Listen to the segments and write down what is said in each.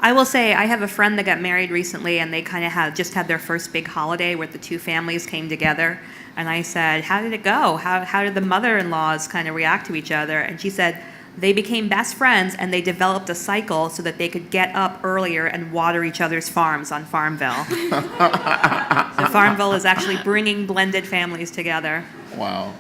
I will say I have a friend that got married recently, and they kind of just had their first big holiday where the two families came together. And I said, how did it go? How did the mother-in-laws kind of react to each other? And she said, they became best friends, and they developed a cycle so that they could get up earlier and water each other's farms on Farmville. So Farmville is actually bringing blended families together. Wow.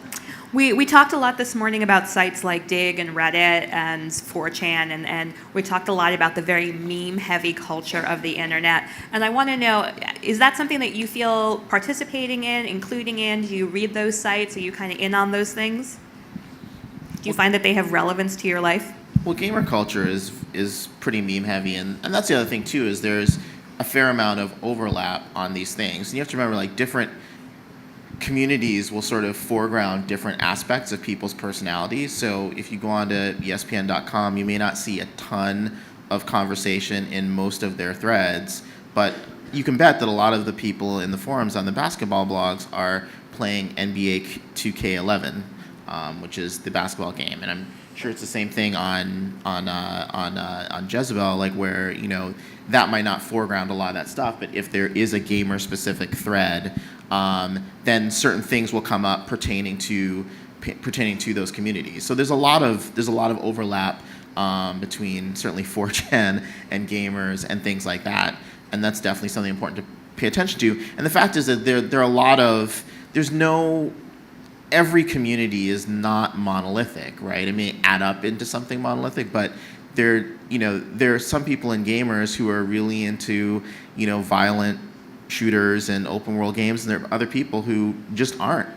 We talked a lot this morning about sites like Dig and Reddit and 4chan, and we talked a lot about the very meme-heavy culture of the internet. And I want to know, is that something that you feel participating in, including in? Do you read those sites? Are you kind of in on those things? Do you find that they have relevance to your life? Well, gamer culture is pretty meme-heavy, and that's the other thing, too, is there's a fair amount of overlap on these things. And you have to remember, like, different communities will sort of foreground different aspects of people's personalities. So if you go on to ESPN.com, you may not see a ton of conversation in most of their threads, but you can bet that a lot of the people in the forums on the basketball blogs are playing NBA 2K11, which is the basketball game. And I'm sure it's the same thing on Jezebel, like where, you know, that might not foreground a lot of that stuff, but if there is a gamer-specific thread, then certain things will come up pertaining to those communities. So there's a lot of overlap between certainly 4chan and gamers and things like that, and that's definitely something important to pay attention to. And the fact is that there are a lot of every community is not monolithic, right? It may add up into something monolithic, but there are some people in gamers who are really into, you know, violent shooters and open world games, and there are other people who just aren't.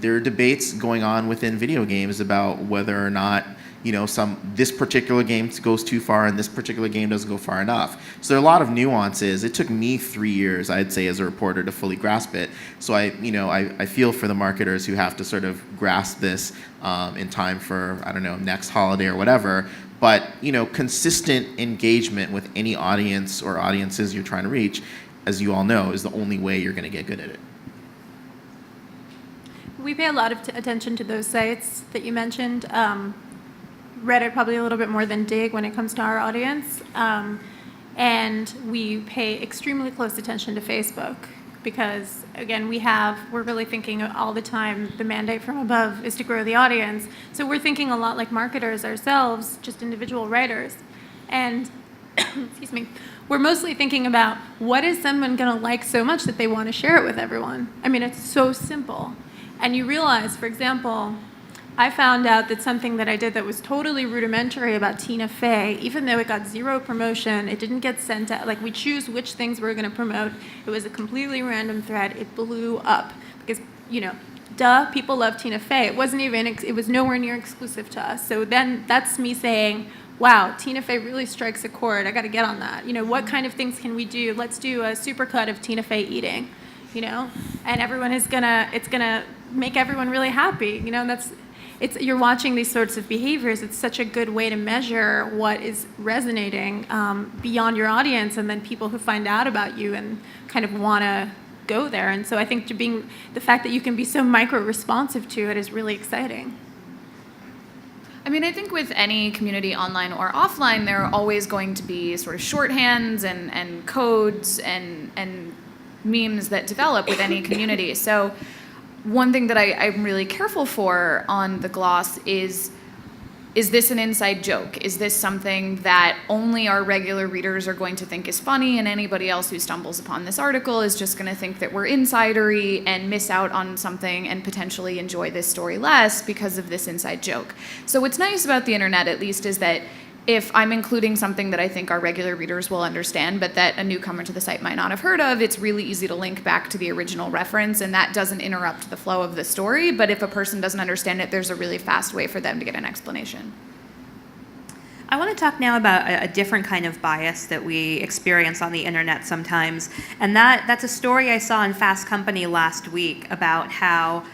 There are debates going on within video games about whether or not, you know, this particular game goes too far and this particular game doesn't go far enough. So there are a lot of nuances. It took me 3 years, I'd say, as a reporter to fully grasp it. So I feel for the marketers who have to sort of grasp this in time for, I don't know, next holiday or whatever. But, you know, consistent engagement with any audience or audiences you're trying to reach, as you all know, is the only way you're going to get good at it. We pay a lot of attention to those sites that you mentioned. Reddit probably a little bit more than Dig when it comes to our audience. And we pay extremely close attention to Facebook because, again, we're really thinking all the time, the mandate from above is to grow the audience. So we're thinking a lot like marketers ourselves, just individual writers. And, excuse me, we're mostly thinking about what is someone going to like so much that they want to share it with everyone. I mean, it's so simple. And you realize, for example, I found out that something that I did that was totally rudimentary about Tina Fey, even though it got zero promotion, it didn't get sent out. Like, we choose which things we're going to promote. It was a completely random thread. It blew up because, you know, duh, people love Tina Fey. It was nowhere near exclusive to us. So then that's me saying, wow, Tina Fey really strikes a chord. I got to get on that. You know, what kind of things can we do? Let's do a supercut of Tina Fey eating, you know, and it's gonna make everyone really happy. You know, you're watching these sorts of behaviors. It's such a good way to measure what is resonating beyond your audience, and then people who find out about you and kind of want to go there. And so I think the fact that you can be so micro-responsive to it is really exciting. I mean, I think with any community, online or offline, there are always going to be sort of shorthands and codes and memes that develop with any community. So one thing that I'm really careful for on the gloss is this an inside joke? Is this something that only our regular readers are going to think is funny, and anybody else who stumbles upon this article is just going to think that we're insidery and miss out on something and potentially enjoy this story less because of this inside joke? So what's nice about the internet, at least, is that if I'm including something that I think our regular readers will understand, but that a newcomer to the site might not have heard of, it's really easy to link back to the original reference, and that doesn't interrupt the flow of the story. But if a person doesn't understand it, there's a really fast way for them to get an explanation. I want to talk now about a different kind of bias that we experience on the internet sometimes, and that's a story I saw in Fast Company last week about how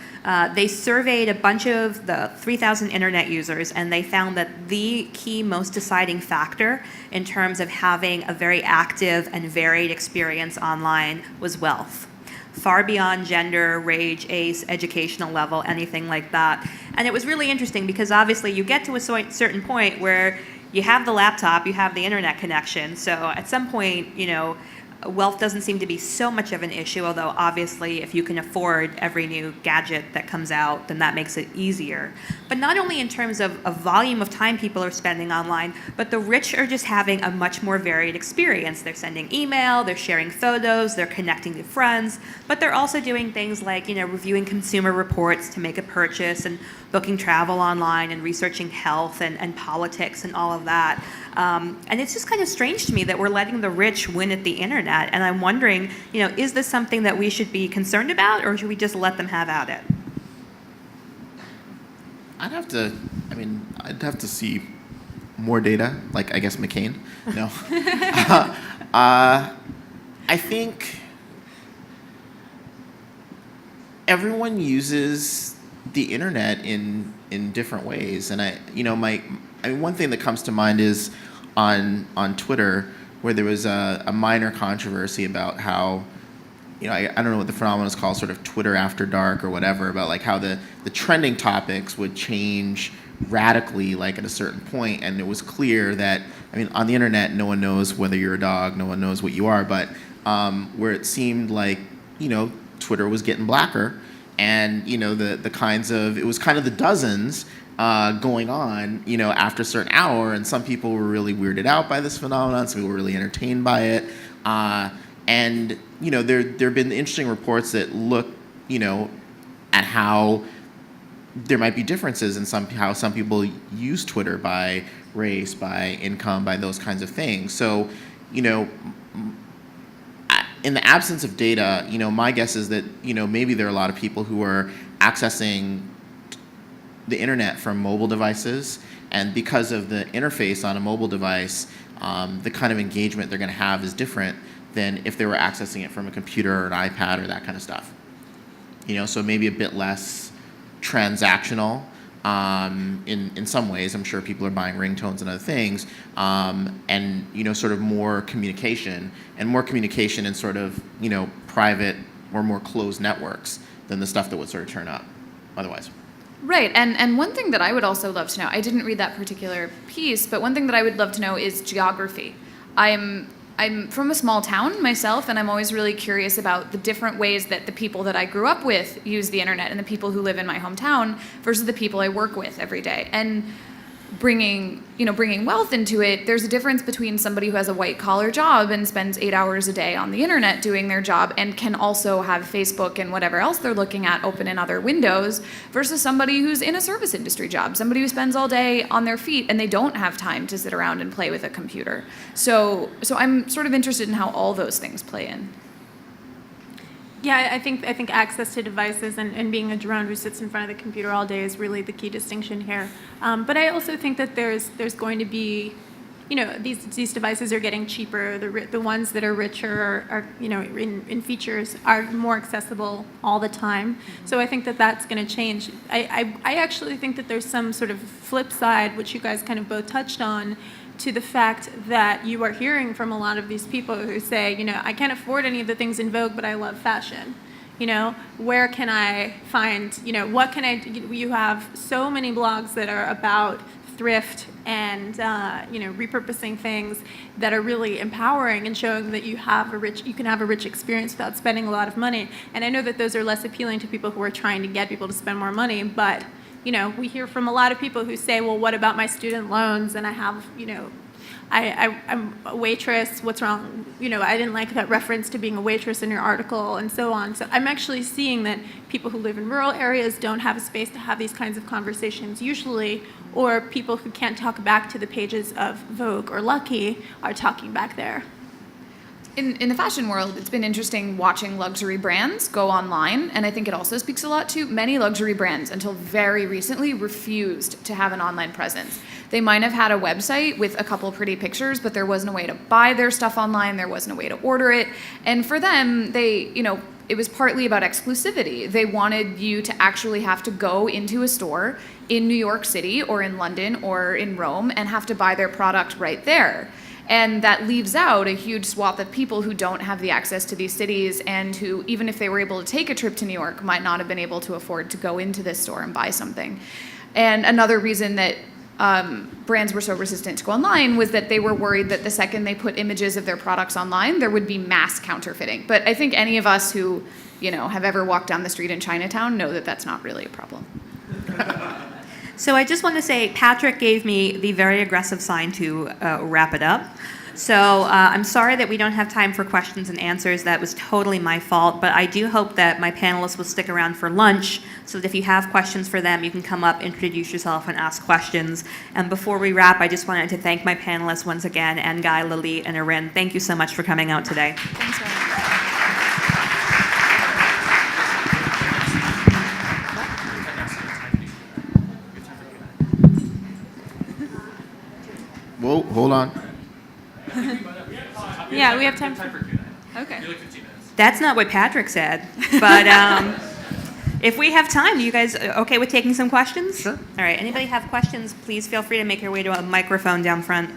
they surveyed a bunch of the 3,000 internet users, and they found that the key most deciding factor in terms of having a very active and varied experience online was wealth. Far beyond gender, race, age, educational level, anything like that. And it was really interesting because obviously you get to a certain point where you have the laptop, you have the internet connection. So at some point, wealth doesn't seem to be so much of an issue, although obviously if you can afford every new gadget that comes out, then that makes it easier. But not only in terms of volume of time people are spending online, but the rich are just having a much more varied experience. They're sending email, they're sharing photos, they're connecting to friends, but they're also doing things like, reviewing consumer reports to make a purchase and booking travel online and researching health and politics and all of that. And it's just kind of strange to me that we're letting the rich win at the internet. And I'm wondering, is this something that we should be concerned about, or should we just let them have at it? I'd have to see more data, like I guess McCain. No. I think everyone uses the internet in different ways, and one thing that comes to mind is on Twitter, where there was a minor controversy about how, I don't know what the phenomenon is called, sort of Twitter after dark or whatever, about like how the trending topics would change radically like at a certain point, and it was clear that, on the internet, no one knows whether you're a dog, no one knows what you are, but where it seemed like, Twitter was getting blacker, and, the kinds of, it was kind of the dozens going on, after a certain hour, and some people were really weirded out by this phenomenon, some people were really entertained by it, and there have been interesting reports that look, at how there might be differences in how some people use Twitter by race, by income, by those kinds of things. So, in the absence of data, my guess is that, maybe there are a lot of people who are accessing the internet from mobile devices, and because of the interface on a mobile device, the kind of engagement they're going to have is different than if they were accessing it from a computer or an iPad or that kind of stuff. So maybe a bit less transactional in some ways. I'm sure people are buying ringtones and other things, and sort of more communication in sort of private or more closed networks than the stuff that would sort of turn up otherwise. Right, and one thing that I would also love to know, I didn't read that particular piece, but one thing that I would love to know is geography. I'm from a small town myself, and I'm always really curious about the different ways that the people that I grew up with use the internet and the people who live in my hometown versus the people I work with every day. And bringing wealth into it, there's a difference between somebody who has a white collar job and spends 8 hours a day on the internet doing their job and can also have Facebook and whatever else they're looking at open in other windows versus somebody who's in a service industry job, somebody who spends all day on their feet and they don't have time to sit around and play with a computer. So I'm sort of interested in how all those things play in. Yeah, I think access to devices and being a drone who sits in front of the computer all day is really the key distinction here. But I also think that there's going to be, these devices are getting cheaper. The ones that are richer are in features are more accessible all the time. So I think that that's going to change. I actually think that there's some sort of flip side, which you guys kind of both touched on, to the fact that you are hearing from a lot of these people who say, I can't afford any of the things in vogue, but I love fashion. Where can I find, what can I do? You have so many blogs that are about thrift and, repurposing things that are really empowering and showing that you can have a rich experience without spending a lot of money. And I know that those are less appealing to people who are trying to get people to spend more money, but we hear from a lot of people who say, well, what about my student loans? And I have, I'm a waitress. What's wrong? I didn't like that reference to being a waitress in your article and so on. So I'm actually seeing that people who live in rural areas don't have a space to have these kinds of conversations usually, or people who can't talk back to the pages of Vogue or Lucky are talking back there. In the fashion world, it's been interesting watching luxury brands go online, and I think it also speaks a lot to many luxury brands until very recently refused to have an online presence. They might have had a website with a couple pretty pictures, but there wasn't a way to buy their stuff online, there wasn't a way to order it, and for them, it was partly about exclusivity. They wanted you to actually have to go into a store in New York City or in London or in Rome and have to buy their product right there. And that leaves out a huge swath of people who don't have the access to these cities and who, even if they were able to take a trip to New York, might not have been able to afford to go into this store and buy something. And another reason that brands were so resistant to go online was that they were worried that the second they put images of their products online, there would be mass counterfeiting. But I think any of us who, have ever walked down the street in Chinatown know that that's not really a problem. So I just want to say Patrick gave me the very aggressive sign to wrap it up. So I'm sorry that we don't have time for questions and answers. That was totally my fault. But I do hope that my panelists will stick around for lunch so that if you have questions for them, you can come up, introduce yourself, and ask questions. And before we wrap, I just wanted to thank my panelists once again, and Guy, Lilit, and Irin. Thank you so much for coming out today. Thanks, Ryan. Whoa, hold on. Yeah, we have time for. Okay. That's not what Patrick said. But if we have time, you guys okay with taking some questions? Sure. All right. Anybody have questions, please feel free to make your way to a microphone down front.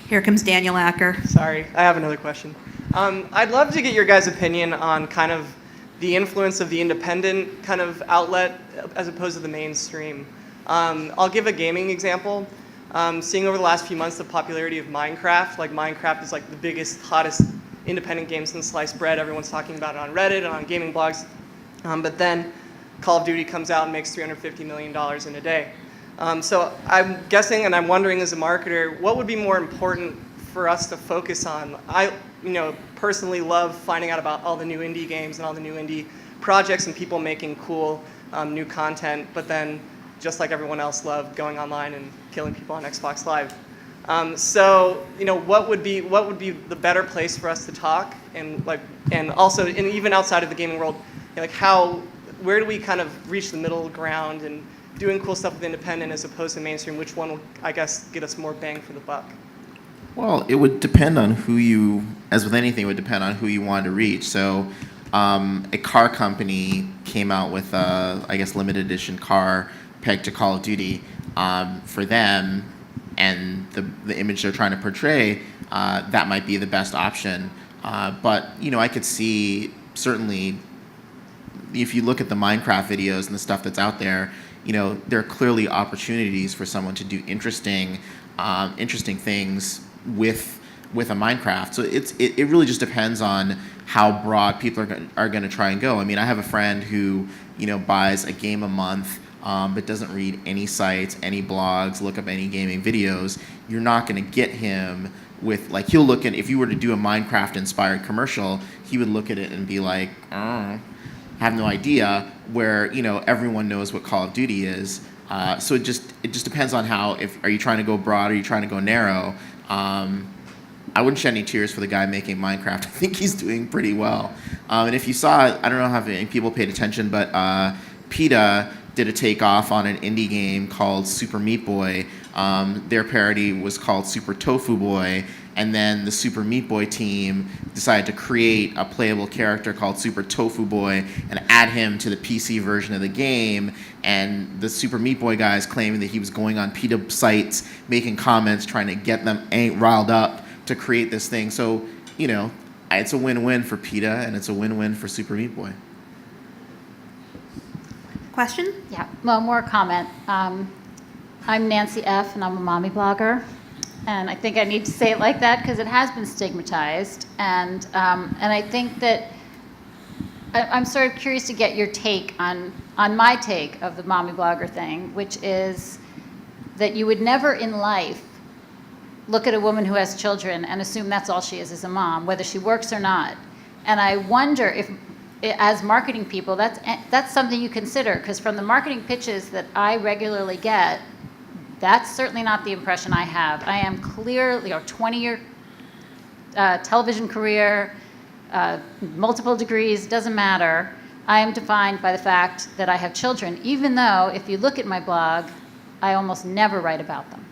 Here comes Daniel Acker. Sorry, I have another question. I'd love to get your guys' opinion on kind of the influence of the independent kind of outlet as opposed to the mainstream. I'll give a gaming example. Seeing over the last few months the popularity of Minecraft, like Minecraft is like the biggest, hottest independent game since sliced bread. Everyone's talking about it on Reddit and on gaming blogs. But then Call of Duty comes out and makes $350 million in a day. So I'm guessing and I'm wondering as a marketer, what would be more important for us to focus on? I personally love finding out about all the new indie games and all the new indie projects and people making cool new content, but then just like everyone else, love going online and killing people on Xbox Live. So what would be the better place for us to talk, and also even outside of the gaming world, where do we kind of reach the middle ground and doing cool stuff with independent as opposed to mainstream? Which one will, I guess, get us more bang for the buck? Well, it would depend on as with anything, it would depend on who you want to reach. So a car company came out with a, limited edition car pegged to Call of Duty. For them and the image they're trying to portray, that might be the best option. But I could see, certainly, if you look at the Minecraft videos and the stuff that's out there, there are clearly opportunities for someone to do interesting things with a Minecraft. So it really just depends on how broad people are going to try and go. I mean, I have a friend who buys a game a month, but doesn't read any sites, any blogs, look up any gaming videos. You're not going to get him with, he'll look at, if you were to do a Minecraft-inspired commercial, he would look at it and be like, I have no idea, where, everyone knows what Call of Duty is. So it just depends on are you trying to go broad or are you trying to go narrow? I wouldn't shed any tears for the guy making Minecraft. I think he's doing pretty well. And if you saw, I don't know how many people paid attention, but PETA did a takeoff on an indie game called Super Meat Boy. Their parody was called Super Tofu Boy, and then the Super Meat Boy team decided to create a playable character called Super Tofu Boy and add him to the PC version of the game. And the Super Meat Boy guys claiming that he was going on PETA sites, making comments, trying to get them riled up to create this thing. So, it's a win-win for PETA and it's a win-win for Super Meat Boy. Question? Yeah, well, more comment. I'm Nancy F., and I'm a mommy blogger. And I think I need to say it like that because it has been stigmatized. And I think that I'm sort of curious to get your take on my take of the mommy blogger thing, which is that you would never in life look at a woman who has children and assume that's all she is a mom, whether she works or not. And I wonder if, as marketing people, that's something you consider, because from the marketing pitches that I regularly get, that's certainly not the impression I have. I am clearly, 20-year television career, multiple degrees, doesn't matter. I am defined by the fact that I have children, even though if you look at my blog, I almost never write about them.